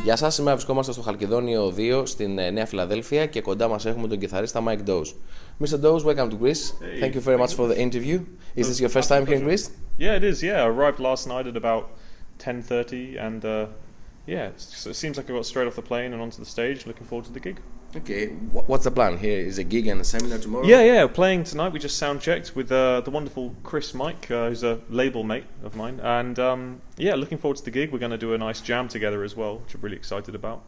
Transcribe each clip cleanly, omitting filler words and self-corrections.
Γεια σας, σήμερα βρισκόμαστε στο Χαλκιδόνιο 2 στην Νέα Φιλαδέλφια και κοντά μας έχουμε τον κιθαρίστα Mike Dawes. Mr. Dawes, welcome to Greece. Hey, Thank you very much for the interview. Is this your first time here in Greece? Yeah, it is. Yeah, I arrived last night at about 10:30 and yeah, it seems like I got straight off the plane and onto the stage. Looking forward to the gig. Okay, what's the plan here? Is a gig and a seminar tomorrow? Yeah, playing tonight. We just sound checked with the wonderful Chris Mike, who's a label mate of mine, and yeah, looking forward to the gig. We're going to do a nice jam together as well, which I'm really excited about.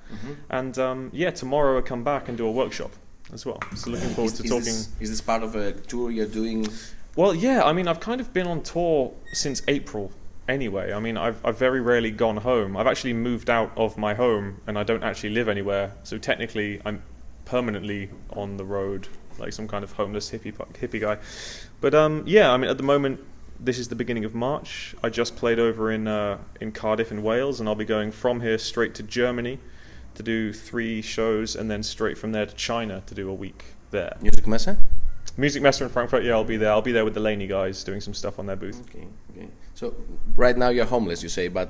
And yeah, tomorrow I come back and do a workshut as well. So looking forward to talking. Is this part of a tour you're doing? Well, yeah, I mean, I've kind of been on tour since April anyway. I mean, I've very rarely gone home. I've actually moved out of my home and I don't actually live anywhere. So technically, I'm permanently on the road, like some kind of homeless hippie guy. But yeah, I mean, at the moment, this is the beginning of March. I just played over in Cardiff in Wales, and I'll be going from here straight to Germany to do 3 shows, and then straight from there to China to do a week there. Music Messe? Music Messe in Frankfurt, yeah, I'll be there. I'll be there with the Laney guys doing some stuff on their booth. Okay. So right now you're homeless, you say, but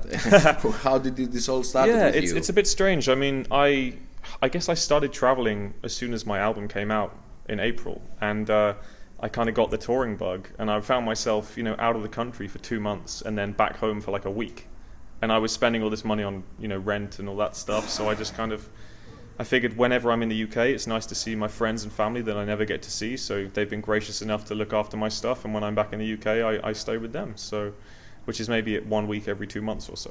how did this all start with you? It's a bit strange. I mean, I guess I started traveling as soon as my album came out in April, and I kind of got the touring bug, and I found myself, out of the country for 2 months, and then back home for like a week, and I was spending all this money on, rent and all that stuff. So I just I figured whenever I'm in the UK, it's nice to see my friends and family that I never get to see. So they've been gracious enough to look after my stuff, and when I'm back in the UK, I stay with them. So, which is maybe 1 week every 2 months or so.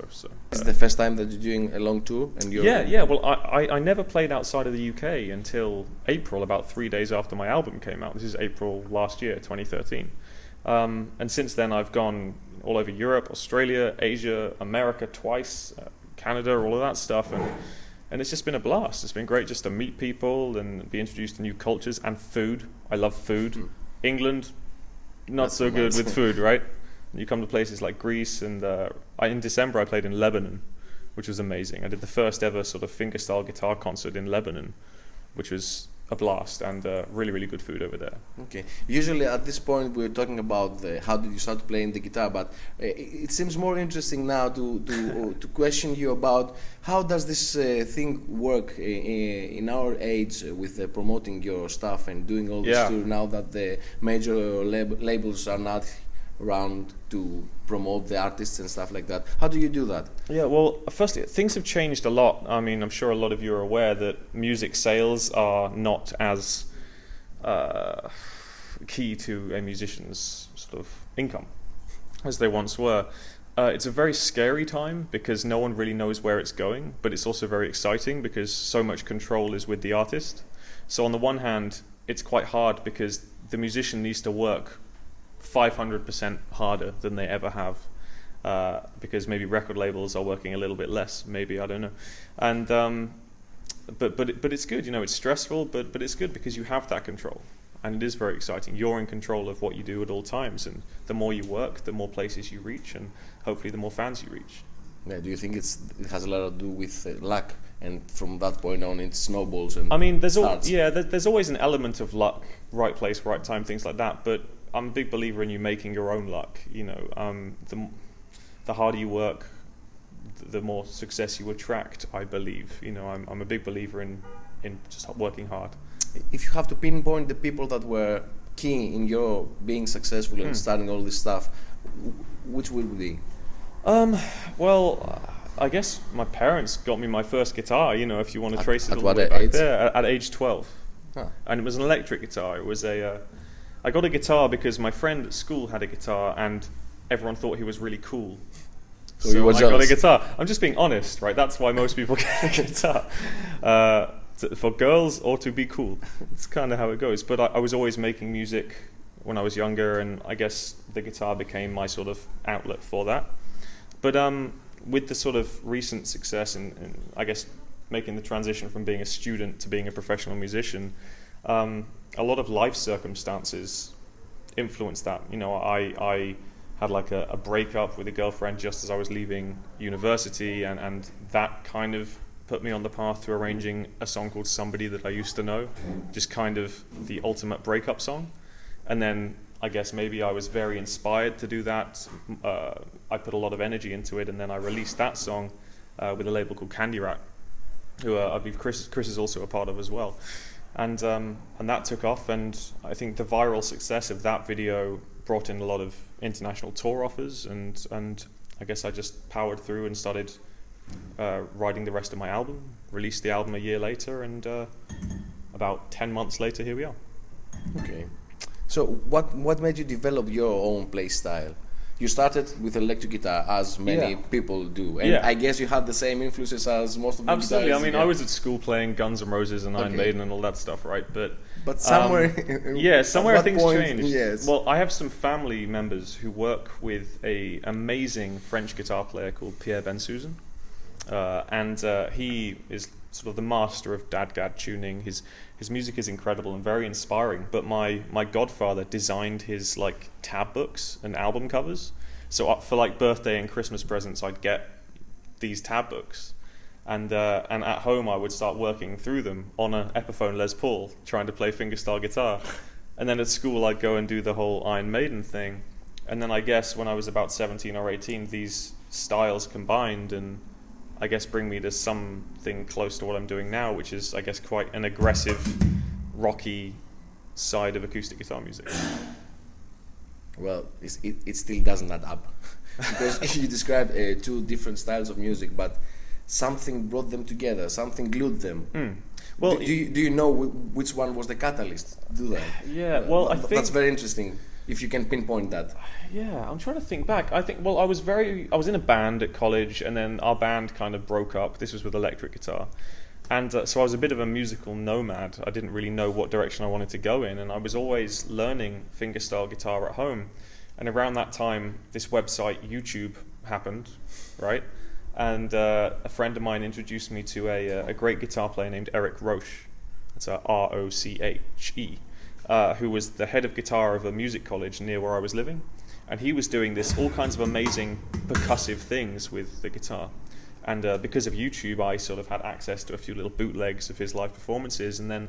Is it the first time that you're doing a long tour? And you're Yeah. Well, I never played outside of the UK until April, about 3 days after my album came out. This is April last year, 2013. And since then, I've gone all over Europe, Australia, Asia, America twice, Canada, all of that stuff, and it's just been a blast. It's been great just to meet people and be introduced to new cultures and food. I love food. England, not so good with food, right? You come to places like Greece, and in December I played in Lebanon, which was amazing. I did the first ever sort of fingerstyle guitar concert in Lebanon, which was a blast, and really, really good food over there. Okay. Usually at this point we're talking about how did you start playing the guitar, but it seems more interesting now to question you about how does this thing work in our age with promoting your stuff and doing all this tour now that the major labels are not around to promote the artists and stuff like that. How do you do that? Yeah, well, firstly, things have changed a lot. I mean, I'm sure a lot of you are aware that music sales are not as key to a musician's sort of income as they once were. It's a very scary time because no one really knows where it's going, but it's also very exciting because so much control is with the artist. So on the one hand, it's quite hard because the musician needs to work 500% harder than they ever have, because maybe record labels are working a little bit less, maybe, I don't know. And but it's good, it's stressful, but it's good because you have that control, and it is very exciting. You're in control of what you do at all times, and the more you work, the more places you reach, and hopefully the more fans you reach. Yeah, do you think it has a lot to do with luck, and from that point on it snowballs? And I mean, there's always an element of luck, right place, right time, things like that, but I'm a big believer in you making your own luck. The harder you work, the more success you attract, I believe. I'm a big believer in just working hard. If you have to pinpoint the people that were key in your being successful and starting all this stuff, which would be? Well, I guess my parents got me my first guitar, if you want to trace it all the way back there, at age 12. Huh. And it was an electric guitar. It was I got a guitar because my friend at school had a guitar and everyone thought he was really cool. So you were I got a guitar. I'm just being honest, right? That's why most people get a guitar. For girls or to be cool. It's kind of how it goes. But I was always making music when I was younger, and I guess the guitar became my sort of outlet for that. But with the sort of recent success and I guess making the transition from being a student to being a professional musician, a lot of life circumstances influenced that. I had like a breakup with a girlfriend just as I was leaving university, and that kind of put me on the path to arranging a song called Somebody That I Used to Know, just kind of the ultimate breakup song. And then I guess maybe I was very inspired to do that. I put a lot of energy into it, and then I released that song with a label called Candy Rat who I believe Chris is also a part of as well. And that took off, and I think the viral success of that video brought in a lot of international tour offers, and I guess I just powered through and started writing the rest of my album, released the album a year later, and about 10 months later, here we are. Okay. So what made you develop your own play style? You started with electric guitar, as many people do, and I guess you had the same influences as most of the Absolutely. guitarists. I mean, I was at school playing Guns N' Roses and Iron Maiden and all that stuff, right? But somewhere, somewhere things changed. Yes. Well, I have some family members who work with a amazing French guitar player called Pierre Bensusan, and he is sort of the master of dadgad tuning. His music is incredible and very inspiring. But my godfather designed his like tab books and album covers. So for like birthday and Christmas presents, I'd get these tab books, and at home I would start working through them on an Epiphone Les Paul, trying to play fingerstyle guitar. And then at school I'd go and do the whole Iron Maiden thing. And then I guess when I was about 17 or 18, these styles combined and I guess bring me to something close to what I'm doing now, which is, I guess, quite an aggressive, rocky side of acoustic guitar music. Well, it still doesn't add up. Because you described two different styles of music, but something brought them together, something glued them. Well, do you know which one was the catalyst to do that? Yeah, well, I think that's very interesting. If you can pinpoint that. Yeah, I'm trying to think back. I think, well, I was in a band at college, and then our band kind of broke up. This was with electric guitar. And so I was a bit of a musical nomad. I didn't really know what direction I wanted to go in, and I was always learning fingerstyle guitar at home. And around that time, this website, YouTube, happened, right? And a friend of mine introduced me to a great guitar player named Eric Roche. That's Roche. Who was the head of guitar of a music college near where I was living. And he was doing all kinds of amazing percussive things with the guitar. And because of YouTube, I sort of had access to a few little bootlegs of his live performances. And then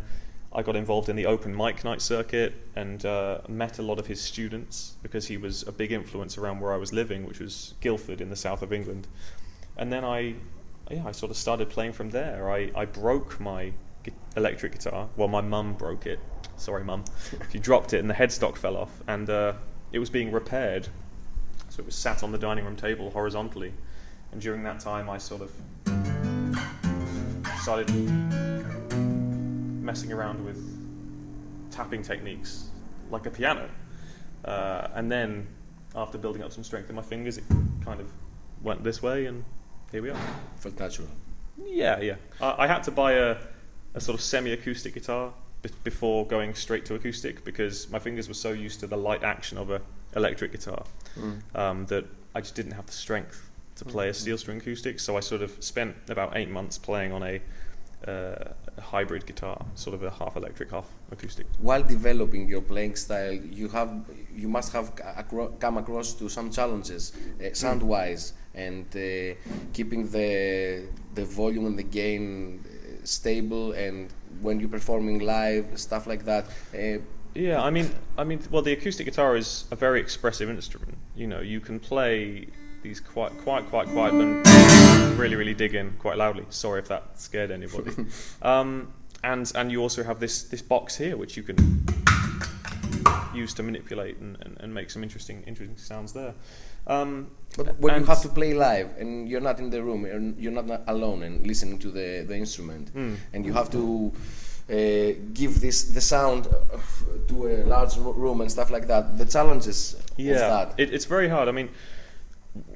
I got involved in the open mic night circuit and met a lot of his students because he was a big influence around where I was living, which was Guildford in the south of England. And then I sort of started playing from there. I broke my electric guitar. Well, my mum broke it. Sorry, Mum. She dropped it and the headstock fell off, and it was being repaired. So it was sat on the dining room table horizontally. And during that time, I sort of started messing around with tapping techniques like a piano. And then, after building up some strength in my fingers, it kind of went this way, and here we are. Felt natural. Yeah. I had to buy a sort of semi-acoustic guitar before going straight to acoustic because my fingers were so used to the light action of an electric guitar that I just didn't have the strength to play a steel string acoustic. So I sort of spent about 8 months playing on a hybrid guitar, sort of a half electric, half acoustic. While developing your playing style, you must have come across to some challenges sound-wise and keeping the volume and the gain stable, and when you're performing live, stuff like that. Yeah, I mean, well, the acoustic guitar is a very expressive instrument. You know, you can play these quite and really, really dig in quite loudly. Sorry if that scared anybody. And you also have this box here, which you can use to manipulate and make some interesting sounds there. But when you have to play live and you're not in the room, and you're not alone and listening to the instrument, and you have to give the sound to a large room and stuff like that, the challenges of that. It's very hard. I mean,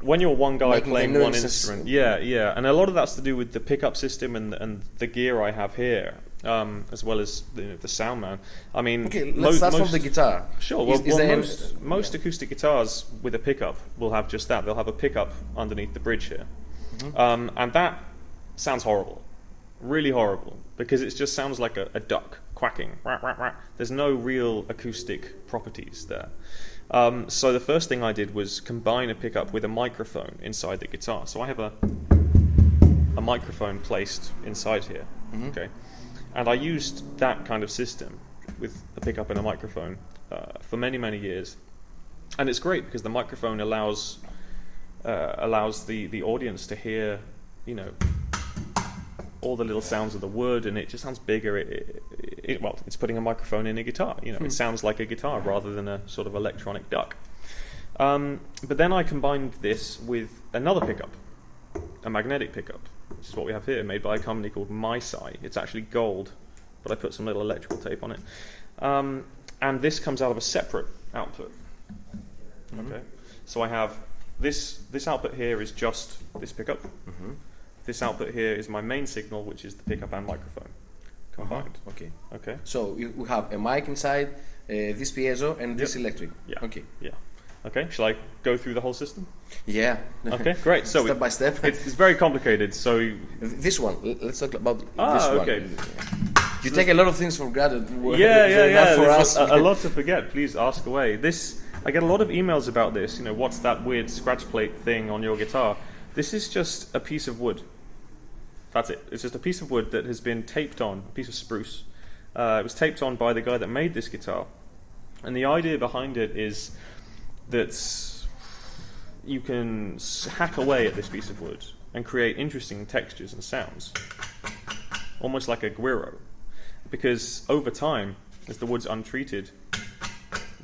when you're one guy playing one instrument, and a lot of that's to do with the pickup system and the gear I have here, as well as the sound man. I mean, okay, let's start from the guitar. Sure. Most acoustic guitars with a pickup will have just that. They'll have a pickup underneath the bridge here, and that sounds horrible, really horrible, because it just sounds like a duck quacking. There's no real acoustic properties there. So the first thing I did was combine a pickup with a microphone inside the guitar. So I have a microphone placed inside here, okay, and I used that kind of system with a pickup and a microphone for many years, and it's great because the microphone allows the audience to hear, all the little sounds of the wood, and it just sounds bigger. Well, it's putting a microphone in a guitar. You know, it sounds like a guitar rather than a sort of electronic duck. But then I combined this with another pickup, a magnetic pickup, which is what we have here, made by a company called MySci. It's actually gold, but I put some little electrical tape on it. And this comes out of a separate output. Okay, so I have this output here is just this pickup. This output here is my main signal, which is the pickup and microphone combined. Okay. So we have a mic inside, this piezo, and this electric. Yeah. Okay. Yeah. Okay. Shall I go through the whole system? Yeah. Okay. Great. So step by step. It's very complicated. So this one. Let's talk about this okay. one. You take a lot of things for granted. Yeah. For us. A lot to forget. Please ask away. I get a lot of emails about this. You know, what's that weird scratch plate thing on your guitar? This is just a piece of wood. That's it. It's just a piece of wood that has been taped on, a piece of spruce. It was taped on by the guy that made this guitar. And the idea behind it is that you can hack away at this piece of wood and create interesting textures and sounds, almost like a guiro. Because over time, as the wood's untreated,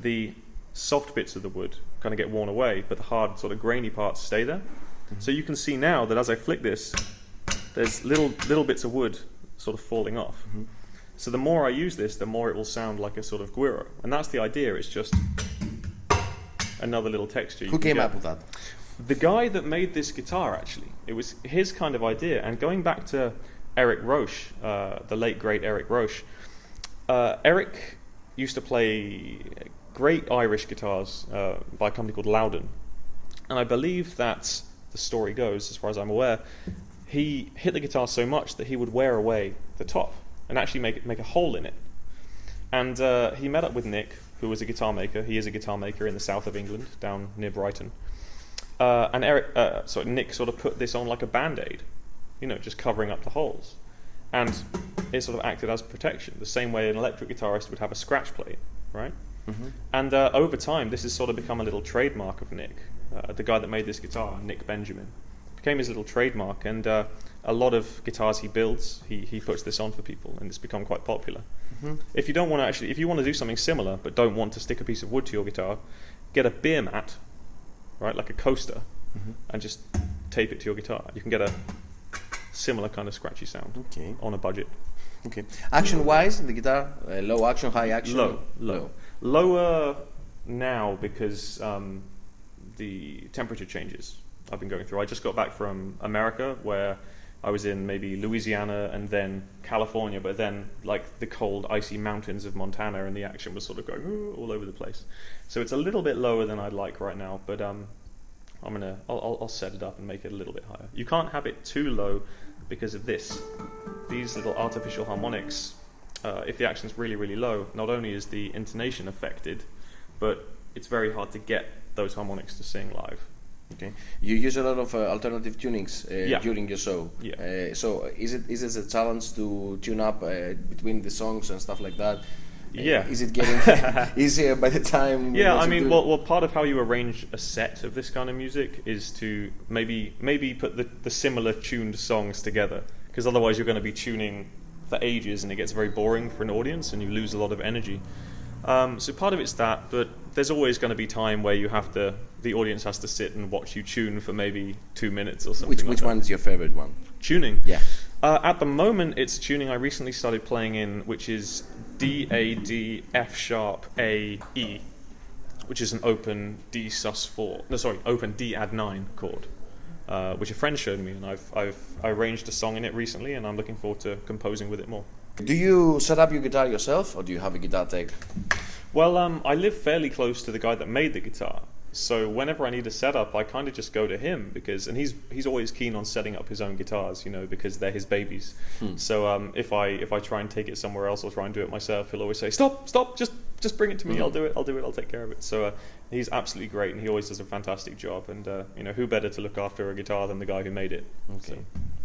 the soft bits of the wood kind of get worn away, but the hard, sort of grainy parts stay there. So you can see now that as I flick this, there's little bits of wood sort of falling off. So the more I use this, the more it will sound like a sort of guiro. And that's the idea. It's just another little texture. Who came up with that? The guy that made this guitar, actually. It was his kind of idea. And going back to Eric Roche, the late, great Eric Roche, Eric used to play great Irish guitars by a company called Loudon. And I believe that the story goes, as far as I'm aware, he hit the guitar so much that he would wear away the top and actually make a hole in it. And he met up with Nick, who was a guitar maker. He is a guitar maker in the south of England, down near Brighton. And Nick sort of put this on like a Band-Aid, you know, just covering up the holes. And it sort of acted as protection, the same way an electric guitarist would have a scratch plate, right? And over time, this has sort of become a little trademark of Nick. The guy that made this guitar, Nick Benjamin, became his little trademark, and a lot of guitars he builds, he puts this on for people, and it's become quite popular. If you don't want to if you want to do something similar but don't want to stick a piece of wood to your guitar, get a beer mat, right, like a coaster, and just tape it to your guitar. You can get a similar kind of scratchy sound on a budget. Okay. Action-wise, the guitar, low action, high action? Low. Lower now because the temperature changes I've been going through. I just got back from America, where I was in maybe Louisiana and then California, but then like the cold, icy mountains of Montana, and the action was sort of going all over the place. So it's a little bit lower than I'd like right now, but I'll set it up and make it a little bit higher. You can't have it too low because of these little artificial harmonics. If the action's really, really low, not only is the intonation affected, but it's very hard to get those harmonics to sing live. Okay. You use a lot of alternative tunings during your show. So is it a challenge to tune up between the songs and stuff like that? Is it getting easier by the time? Yeah, I mean, well, part of how you arrange a set of this kind of music is to maybe put the similar tuned songs together, because otherwise you're going to be tuning for ages and it gets very boring for an audience and you lose a lot of energy. So part of it's that, but there's always going to be time where the audience has to sit and watch you tune for maybe 2 minutes or something. Which one is your favorite one? Tuning? Yeah. At the moment, it's tuning I recently started playing in, which is D-A-D, F-sharp, A-E, which is an open D sus4, open D add 9 chord, which a friend showed me, and I've arranged a song in it recently, and I'm looking forward to composing with it more. Do you set up your guitar yourself, or do you have a guitar tech? Well, I live fairly close to the guy that made the guitar, so whenever I need a setup, I kind of just go to him, and he's always keen on setting up his own guitars, you know, because they're his babies. So if I try and take it somewhere else or try and do it myself, he'll always say, stop, just bring it to me, I'll do it, I'll take care of it. So he's absolutely great, and he always does a fantastic job, and you know, who better to look after a guitar than the guy who made it? Okay. So.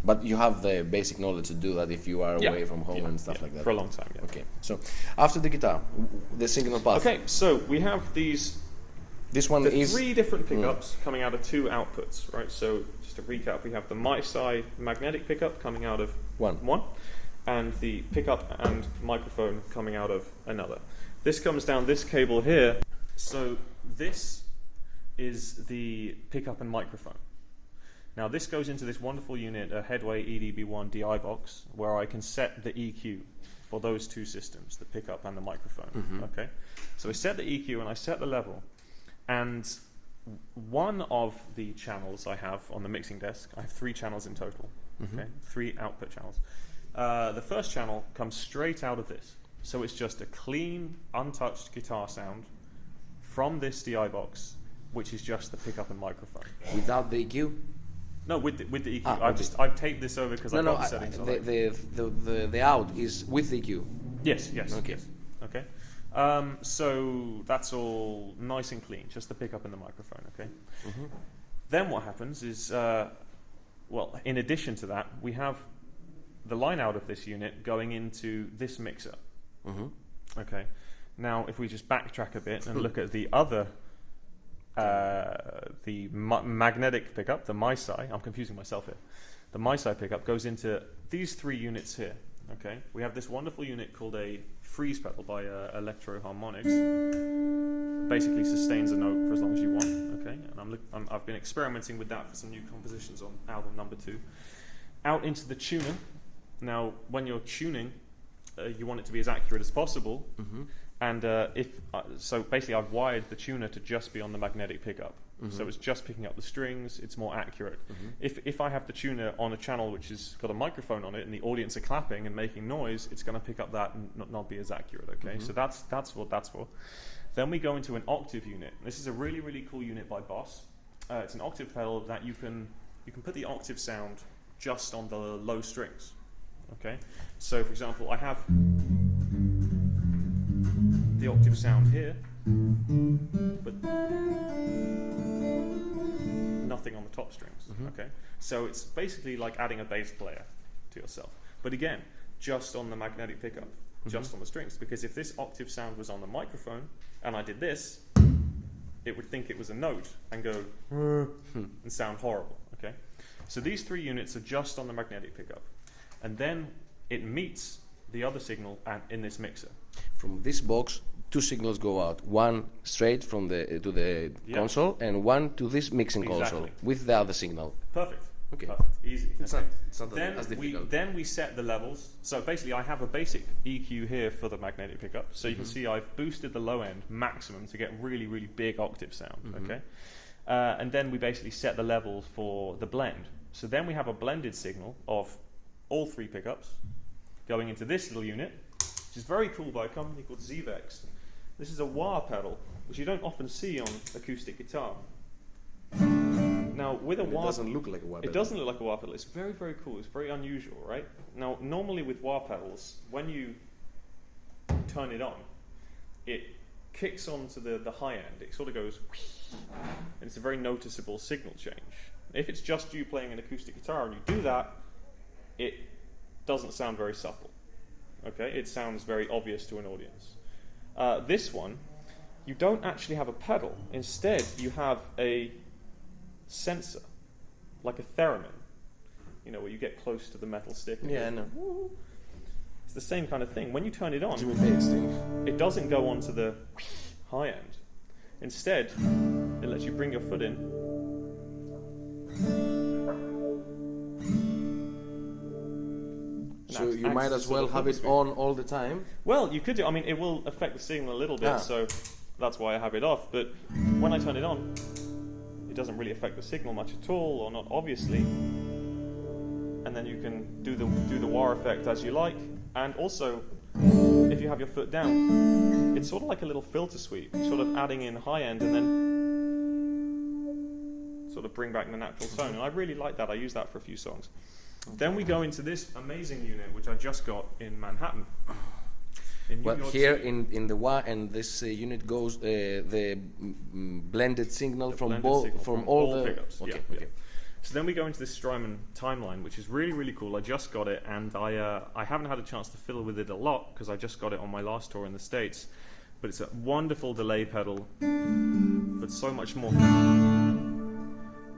But you have the basic knowledge to do that if you are away from home and stuff like that. For a long time, yeah. Okay. So after the guitar, the signal path. Okay, so we have these This one the is 3 different pickups coming out of 2 outputs, right? So just to recap, we have the MiSci magnetic pickup coming out of one, and the pickup and microphone coming out of another. This comes down this cable here. So this is the pickup and microphone. Now this goes into this wonderful unit, a Headway EDB1 DI box, where I can set the EQ for those 2 systems, the pickup and the microphone. Okay, so I set the EQ and I set the level, and one of the channels I have on the mixing desk, I have 3 channels in total. Okay, 3 output channels. The first channel comes straight out of this, so it's just a clean, untouched guitar sound from this DI box, which is just the pickup and microphone. Without the EQ? No, with the EQ. Okay. I've taped this over because I've got the settings on it. The out is with the EQ. Yes. Okay. Yes. Okay. So that's all nice and clean, just the pickup and the microphone. Okay. Then what happens is, well, in addition to that, we have the line out of this unit going into this mixer. Okay. Now, if we just backtrack a bit and look at the other. The magnetic pickup, the MiSci, I'm confusing myself here. The MiSci pickup goes into these 3 units here. Okay, we have this wonderful unit called a freeze pedal by Electro Harmonics. Basically sustains a note for as long as you want. Okay, and I've been experimenting with that for some new compositions on album number 2. Out into the tuner. Now, when you're tuning, you want it to be as accurate as possible. And so basically I've wired the tuner to just be on the magnetic pickup. So it's just picking up the strings, it's more accurate. If I have the tuner on a channel which has got a microphone on it and the audience are clapping and making noise, it's going to pick up that and not be as accurate, okay? So that's what that's for. Then we go into an octave unit. This is a really, really cool unit by Boss. It's an octave pedal that you can put the octave sound just on the low strings, okay? So for example, I have the octave sound here, but nothing on the top strings. Okay, so it's basically like adding a bass player to yourself, but again, just on the magnetic pickup, just on the strings. Because if this octave sound was on the microphone and I did this, it would think it was a note and go and sound horrible. Okay, so these 3 units are just on the magnetic pickup, and then it meets the other signal in this mixer. From this box, 2 signals go out. One straight from the to the console, and one to this mixing console with the other signal. Perfect. Okay. Perfect. Easy. It's okay. not as difficult. Then we set the levels. So basically, I have a basic EQ here for the magnetic pickup. So you can see I've boosted the low end maximum to get really, really big octave sound. Okay. And then we basically set the levels for the blend. So then we have a blended signal of all 3 pickups going into this little unit, which is very cool, by a company called Zvex. This is a wah pedal, which you don't often see on acoustic guitar. Now, with a wah, it doesn't look like a wah pedal. It doesn't look like a wah pedal. It's very, very cool. It's very unusual, right? Now, normally with wah pedals, when you turn it on, it kicks onto the high end. It sort of goes, and it's a very noticeable signal change. If it's just you playing an acoustic guitar and you do that, it doesn't sound very subtle. Okay, it sounds very obvious to an audience. This one, you don't actually have a pedal. Instead, you have a sensor, like a theremin. You know, where you get close to the metal stick. Yeah, I know. It's the same kind of thing. When you turn it on, it doesn't go onto the high end. Instead, it lets you bring your foot in. So you might as well have it on all the time. Well, you could do. I mean, it will affect the signal a little bit, so that's why I have it off. But when I turn it on, it doesn't really affect the signal much at all, or not obviously. And then you can do the wah effect as you like. And also, if you have your foot down, it's sort of like a little filter sweep, sort of adding in high end and then sort of bring back the natural tone. And I really like that. I use that for a few songs. Then we go into this amazing unit, which I just got in Manhattan. Well, here in the wah, and this unit goes the blended signal from all the pickups. Okay, yeah, okay. So then we go into this Strymon timeline, which is really, really cool. I just got it, and I haven't had a chance to fiddle with it a lot because I just got it on my last tour in the States. But it's a wonderful delay pedal, but so much more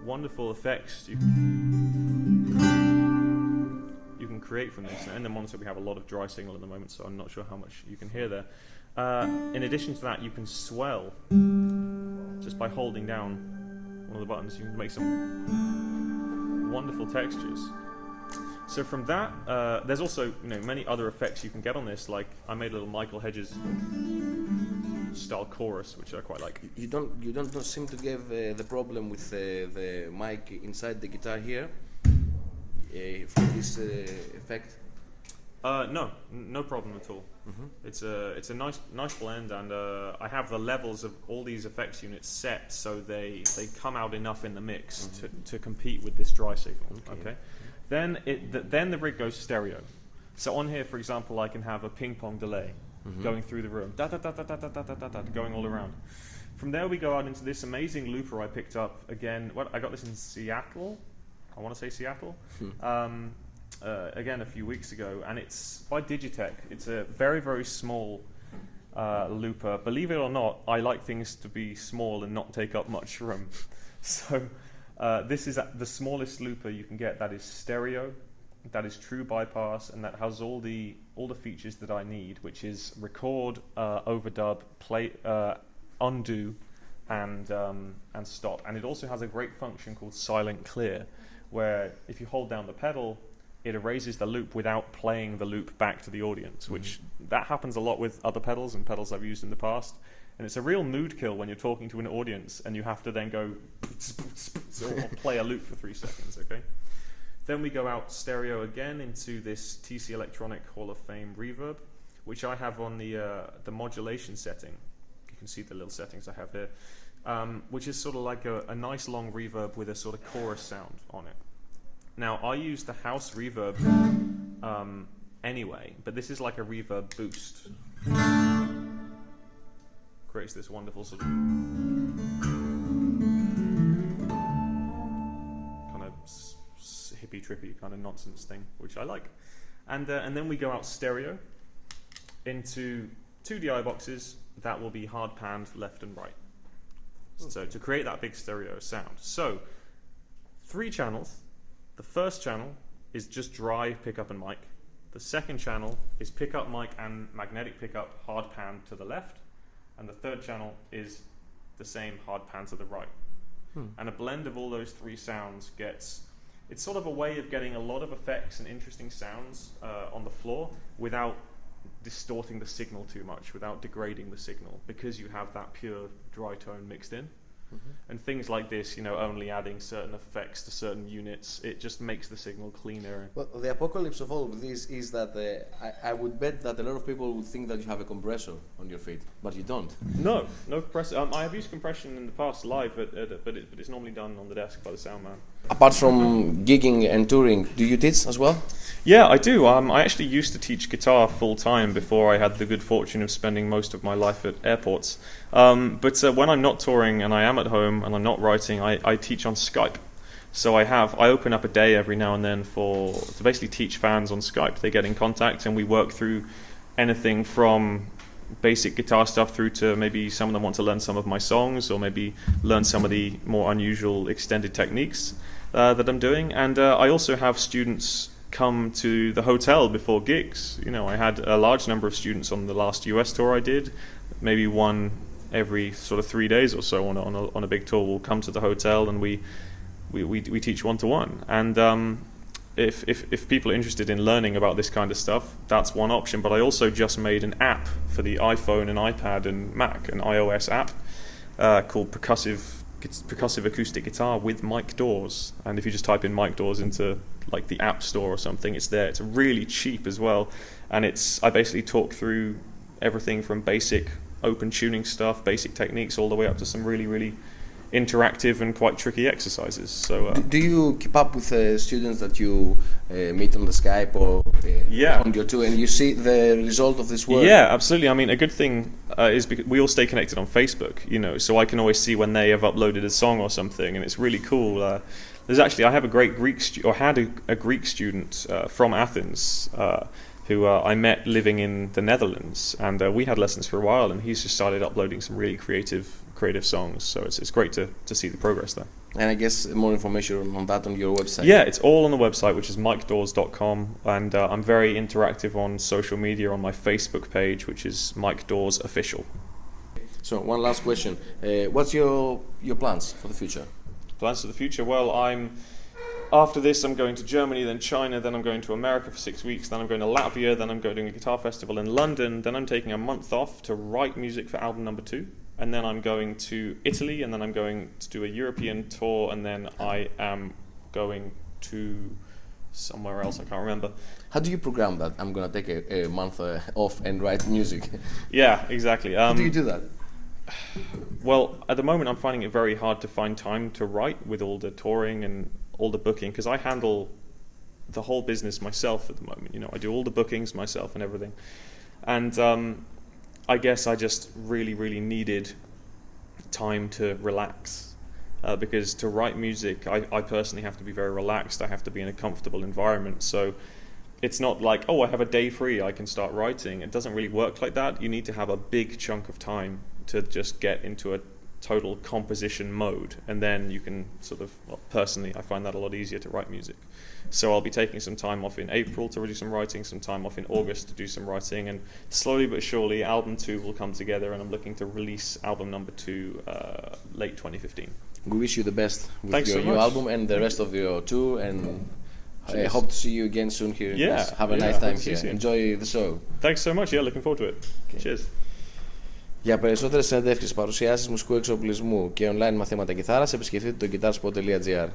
wonderful effects you can create from this. And in the monitor we have a lot of dry signal at the moment, so I'm not sure how much you can hear there. In addition to that, you can swell just by holding down one of the buttons. You can make some wonderful textures. So from that, there's also many other effects you can get on this. Like I made a little Michael Hedges style chorus, which I quite like. You don't seem to give the problem with the mic inside the guitar here for this effect. No problem at all. Mm-hmm. It's a nice blend, and I have the levels of all these effects units set so they come out enough in the mix to compete with this dry signal. Okay. Then the rig goes stereo. So on here, for example, I can have a ping pong delay going through the room, going all around. From there, we go out into this amazing looper I picked up again. I got this in Seattle. I want to say Seattle. Again, a few weeks ago, and it's by Digitech. It's a very, very small looper. Believe it or not, I like things to be small and not take up much room. So this is the smallest looper you can get that is stereo, that is true bypass, and that has all the features that I need, which is record, overdub, play, undo, and stop. And it also has a great function called silent clear, where if you hold down the pedal, it erases the loop without playing the loop back to the audience, which that happens a lot with other pedals and pedals I've used in the past. And it's a real mood kill when you're talking to an audience and you have to then go or play a loop for 3 seconds, okay? Then we go out stereo again into this TC Electronic Hall of Fame reverb, which I have on the modulation setting. You can see the little settings I have here, which is sort of like a nice long reverb with a sort of chorus sound on it. Now, I use the house reverb anyway, but this is like a reverb boost. Creates this wonderful sort of kind of hippie trippy kind of nonsense thing, which I like. And then we go out stereo into 2 DI boxes that will be hard panned left and right. So to create that big stereo sound. So 3 channels. The first channel is just dry pickup and mic. The second channel is pickup, mic, and magnetic pickup hard pan to the left. And the third channel is the same hard pan to the right. And a blend of all those 3 sounds it's sort of a way of getting a lot of effects and interesting sounds on the floor without distorting the signal too much, without degrading the signal, because you have that pure dry tone mixed in. And things like this, only adding certain effects to certain units, it just makes the signal cleaner. Well, the apocalypse of all of this is that I would bet that a lot of people would think that you have a compressor on your feet, but you don't. No compressor. I have used compression in the past live, but it's normally done on the desk by the sound man. Apart from gigging and touring, do you teach as well? Yeah, I do. I actually used to teach guitar full time before I had the good fortune of spending most of my life at airports. But when I'm not touring and I am at home and I'm not writing, I teach on Skype. So I open up a day every now and then to basically teach fans on Skype. They get in contact and we work through anything from basic guitar stuff through to maybe some of them want to learn some of my songs or maybe learn some of the more unusual extended techniques that I'm doing. And I also have students come to the hotel before gigs. I had a large number of students on the last US tour I did, maybe one every sort of 3 days or so on a big tour will come to the hotel and we teach one-to-one. And if people are interested in learning about this kind of stuff, that's one option. But I also just made an app for the iPhone and iPad and Mac, an iOS app called Percussive Acoustic Guitar with Mic Dawes. And if you just type in Mic Dawes into like the App Store or something, it's there. It's really cheap as well. And I basically talk through everything from basic open tuning stuff, basic techniques, all the way up to some really, really interactive and quite tricky exercises. So, do you keep up with students that you meet on the Skype or on your tour, and you see the result of this work? Yeah, absolutely. I mean, a good thing is because we all stay connected on Facebook, so I can always see when they have uploaded a song or something, and it's really cool. I have a great Greek Greek student from Athens who I met living in the Netherlands, and we had lessons for a while, and he's just started uploading some really creative creative songs. So it's great to see the progress there. And I guess more information on that on your website. Yeah, it's all on the website, which is MikeDawes.com, and I'm very interactive on social media on my Facebook page, which is Mike Dawes Official. So one last question: what's your plans for the future? Plans for the future? Well, after this, I'm going to Germany, then China, then I'm going to America for 6 weeks, then I'm going to Latvia, then I'm going to a guitar festival in London, then I'm taking a month off to write music for album number 2, and then I'm going to Italy, and then I'm going to do a European tour, and then I am going to somewhere else, I can't remember. How do you program that? I'm going to take a month off and write music. Yeah, exactly. How do you do that? Well, at the moment I'm finding it very hard to find time to write with all the touring and all the booking, because I handle the whole business myself at the moment. You know, I do all the bookings myself and everything. And I guess I just really needed time to relax, because to write music, I personally have to be very relaxed. I have to be in a comfortable environment. So it's not like, oh, I have a day free, I can start writing. It doesn't really work like that. You need to have a big chunk of time to just get into a total composition mode, and then you can sort of, well, personally I find that a lot easier to write music. So I'll be taking some time off in April to do some writing, some time off in August to do some writing, and slowly but surely album 2 will come together, and I'm looking to release album number 2 late 2015. We wish you the best with Thanks your so new much. album and the rest of your tour, and I hope to see you again soon here. Yeah, Have a nice time here. Enjoy the show. Thanks so much. Yeah, looking forward to it. Okay. Cheers. Για περισσότερες συνεντεύξεις, παρουσιάσεις μουσικού εξοπλισμού και online μαθήματα κιθάρας, επισκεφτείτε το Guitarspot.Gr.